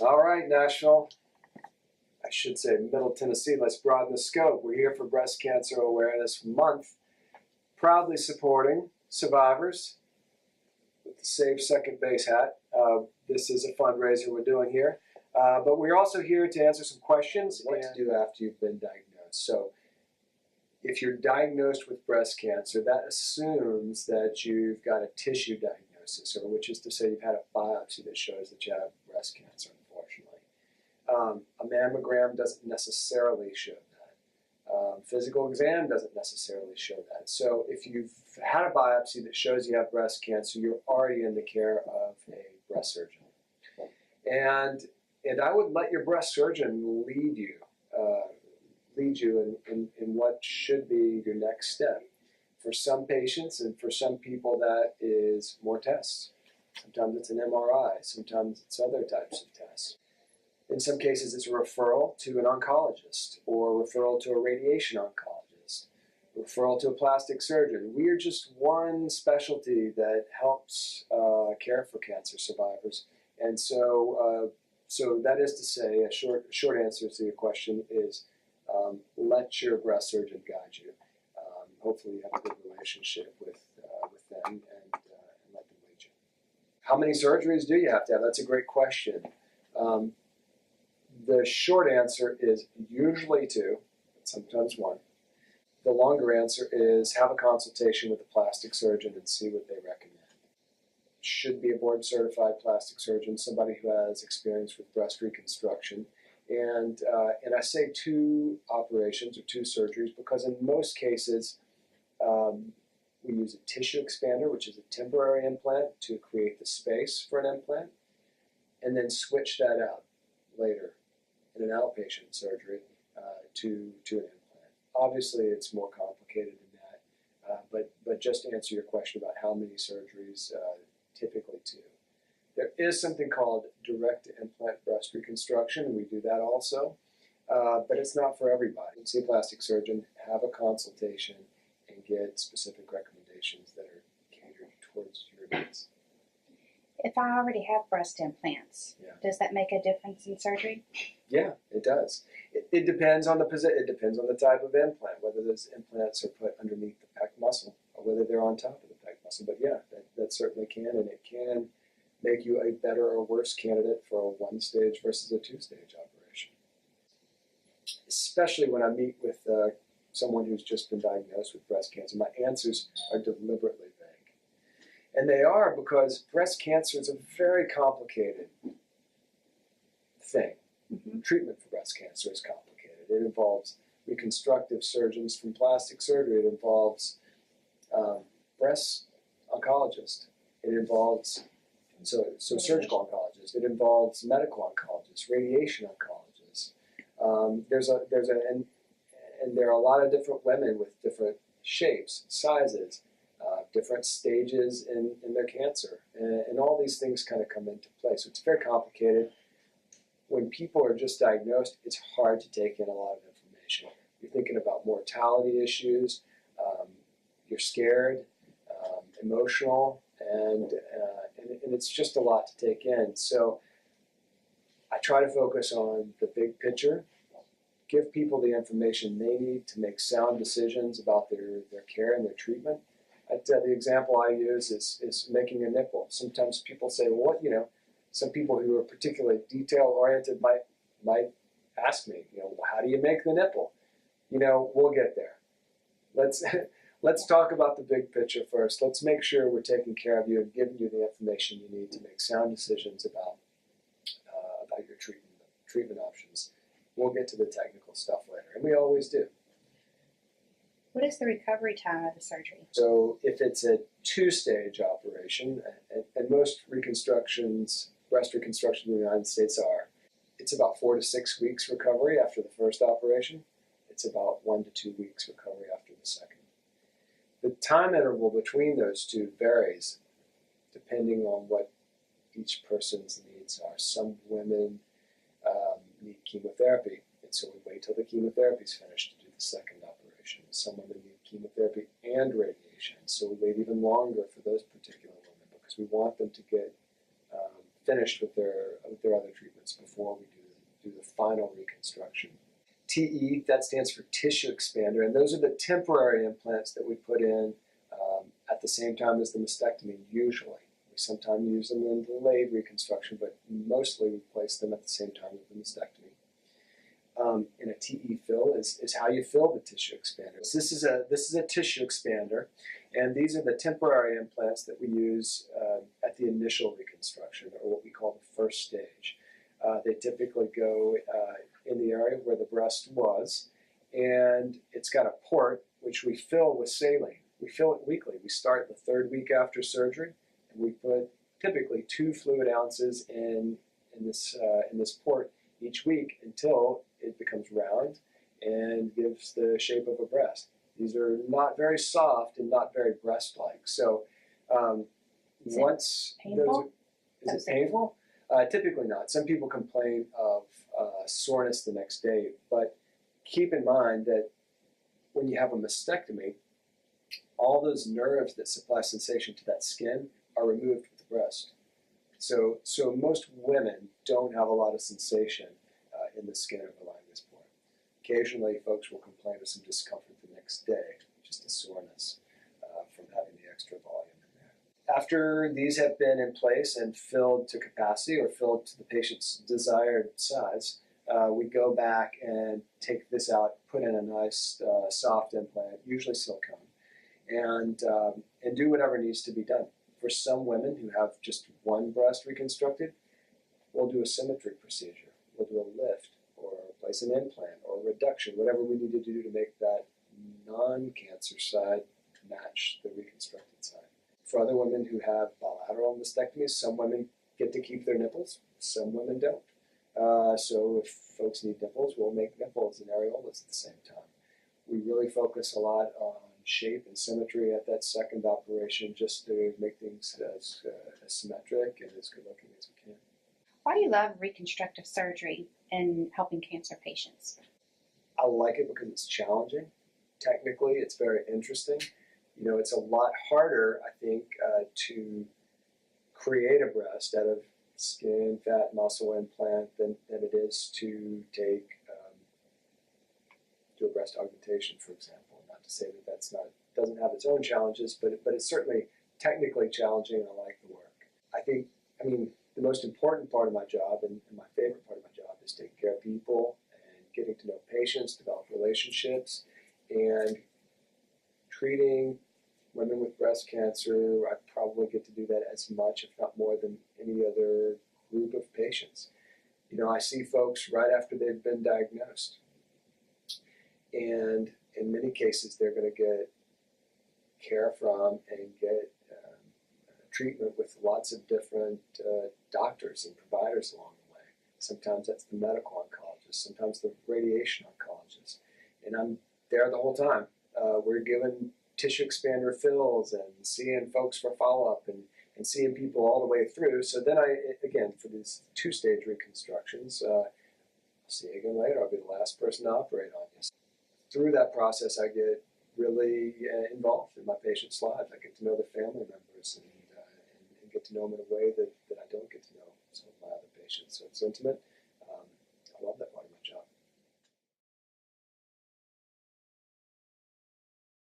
All right, Nashville. I should say Middle Tennessee. Let's broaden the scope. We're here for Breast Cancer Awareness Month, proudly supporting survivors with the Save Second Base hat. This is a fundraiser we're doing here. But we're also here to answer some questions. What to do after you've been diagnosed. So if you're diagnosed with breast cancer, that assumes that you've got a tissue diagnosis, or which is to say you've had a biopsy that shows that you have breast cancer, unfortunately. A mammogram doesn't necessarily show that. Physical exam doesn't necessarily show that. So if you've had a biopsy that shows you have breast cancer, you're already in the care of a breast surgeon. And I would let your breast surgeon lead you in what should be your next step. For some patients and for some people, that is more tests. Sometimes it's an MRI, sometimes it's other types of tests. In some cases, it's a referral to an oncologist or referral to a radiation oncologist, referral to a plastic surgeon. We are just one specialty that helps care for cancer survivors. And so that is to say, a short answer to your question is let your breast surgeon guide you. Hopefully you have a good relationship with them and let them lead you. How many surgeries do you have to have? That's a great question. The short answer is usually 2, but sometimes 1. The longer answer is have a consultation with a plastic surgeon and see what they recommend. Should be a board-certified plastic surgeon, somebody who has experience with breast reconstruction. And I say 2 operations or 2 surgeries because in most cases we use a tissue expander, which is a temporary implant, to create the space for an implant, and then switch that out later in an outpatient surgery to an implant. Obviously, it's more complicated than that, but just to answer your question about how many surgeries, typically 2. There is something called direct implant breast reconstruction, and we do that also, but it's not for everybody. See a plastic surgeon, have a consultation, and get specific recommendations that are catered towards your needs. If I already have breast implants, does that make a difference in surgery? Yeah, it does. It depends on the position. It depends on the type of implant, whether those implants are put underneath the pec muscle or whether they're on top of the pec muscle. But yeah, that certainly can, and it can make you a better or worse candidate for a 1-stage versus a 2-stage operation. Especially when I meet with someone who's just been diagnosed with breast cancer, my answers are deliberately vague. And they are because breast cancer is a very complicated thing. Mm-hmm. Treatment for breast cancer is complicated. It involves reconstructive surgeons from plastic surgery. It involves breast oncologist. It involves surgical oncologist. It involves medical oncologists, radiation oncologists. And there are a lot of different women with different shapes, sizes, different stages in their cancer. And all these things kind of come into play. So it's very complicated. When people are just diagnosed, it's hard to take in a lot of information. You're thinking about mortality issues, you're scared, emotional, and it's just a lot to take in. So I try to focus on the big picture, give people the information they need to make sound decisions about their care and their treatment. The example I use is making a nipple. Sometimes people say, well, some people who are particularly detail-oriented might ask me, how do you make the nipple? We'll get there. Let's talk about the big picture first. Let's make sure we're taking care of you and giving you the information you need to make sound decisions about your treatment options. We'll get to the technical stuff later, and we always do. What is the recovery time of the surgery? So if it's a 2-stage operation, and most breast reconstructions in the United States it's about 4 to 6 weeks recovery after the first operation. It's about 1 to 2 weeks recovery after the second. The time interval between those two varies depending on what each person's needs are. Some women need chemotherapy, and so we wait till the chemotherapy is finished to do the second operation. Some women need chemotherapy and radiation, so we wait even longer for those particular women because we want them to get finished with their other treatments before we do the final reconstruction. TE, that stands for tissue expander, and those are the temporary implants that we put in at the same time as the mastectomy, usually. We sometimes use them in delayed reconstruction, but mostly we place them at the same time as the mastectomy. And a TE fill is how you fill the tissue expander. So this is a tissue expander, and these are the temporary implants that we use at the initial reconstruction, or what we call the first stage. They typically go in the area where the breast was, and it's got a port which we fill with saline. We fill it weekly. We start the third week after surgery, and we put typically 2 fluid ounces in this port each week until it becomes round and gives the shape of a breast. These are not very soft and not very breast-like. So once painful? Is it painful? Typically not. Some people complain of soreness the next day, but keep in mind that when you have a mastectomy, all those nerves that supply sensation to that skin are removed with the breast. So most women don't have a lot of sensation in the skin overlying this port. Occasionally, folks will complain of some discomfort the next day, just a soreness from having the extra volume in there. After these have been in place and filled to capacity or filled to the patient's desired size, we go back and take this out, put in a nice soft implant, usually silicone, and do whatever needs to be done. For some women who have just one breast reconstructed, we'll do a symmetry procedure. We'll do a lift, or place an implant, or a reduction, whatever we need to do to make that non-cancer side match the reconstructed side. For other women who have bilateral mastectomies, some women get to keep their nipples, some women don't. So if folks need nipples, we'll make nipples and areolas at the same time. We really focus a lot on shape and symmetry at that second operation, just to make things as symmetric and as good looking as we can. Why do you love reconstructive surgery and helping cancer patients? I like it because it's challenging. Technically, it's very interesting. You know, it's a lot harder, I think, to create a breast out of skin, fat, muscle implant than it is to take do a breast augmentation, for example. Not to say that doesn't have its own challenges, but it's certainly technically challenging, and I like the work. I mean, the most important part of my job and my favorite part of my job is taking care of people and getting to know patients, develop relationships, and treating women with breast cancer. I probably get to do that as much, if not more, than any other group of patients. You know, I see folks right after they've been diagnosed, and in many cases they're going to get care from and get treatment with lots of different doctors and providers along the way. Sometimes that's the medical oncologist, sometimes the radiation oncologist, and I'm there the whole time. We're giving tissue expander fills and seeing folks for follow-up and seeing people all the way through. So then again, for these 2-stage reconstructions, I'll see you again later. I'll be the last person to operate on you. Through that process, I get really involved in my patients' lives. I get to know their family members and get to know them in